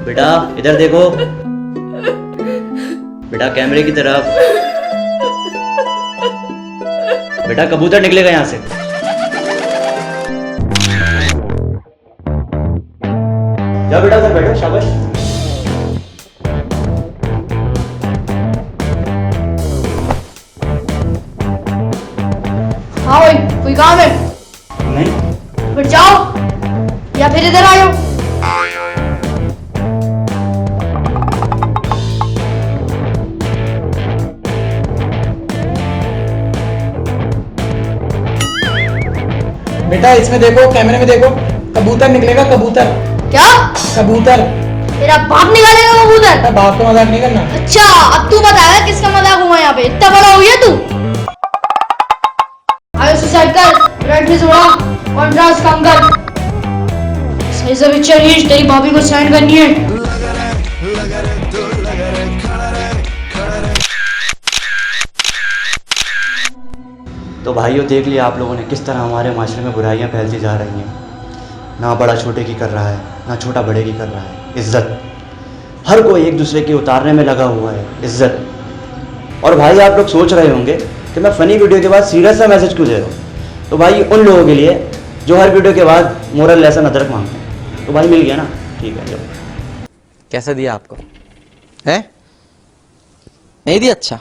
बेटा इधर देखो, बेटा कैमरे की तरफ। बेटा कबूतर निकलेगा यहाँ से। जाओ बेटा उधर बैठो, शाबाश। हाँ भाई, कोई काम है? नहीं। फिर जाओ या फिर इधर आयो। बेटा इसमें देखो, कैमरे में देखो, कबूतर निकलेगा, कबूतर। क्या? कबूतर। तेरा बाप निकालेगा कबूतर? बेटा बाप का मजाक नहीं करना। अच्छा, अब तू बताया किसका मजाक हुआ यहाँ पे? इतना बड़ा हो गया तू? आयो सुसाइड कर, रेड फेस उड़ा, कॉन्ट्रास्ट कम कर। सही से पिक्चर रीच, तेरी भाभी को साइन करनी है। तो भाइयों देख लिया आप लोगों ने किस तरह हमारे माशरे में बुराइयां फैलती जा रही हैं। ना बड़ा छोटे की कर रहा है, ना छोटा बड़े की कर रहा है। इज्जत, हर कोई एक दूसरे के उतारने में लगा हुआ है, इज्जत। और भाई आप लोग सोच रहे होंगे कि मैं फ़नी वीडियो के बाद सीरियस सा मैसेज क्यों दे रहा हूँ। तो भाई उन लोगों के लिए जो हर वीडियो के बाद मोरल लेसन अदरक मांगते हैं। तो भाई मिल गया ना, ठीक है। जब कैसा दिया आपको है? नहीं दिया? अच्छा।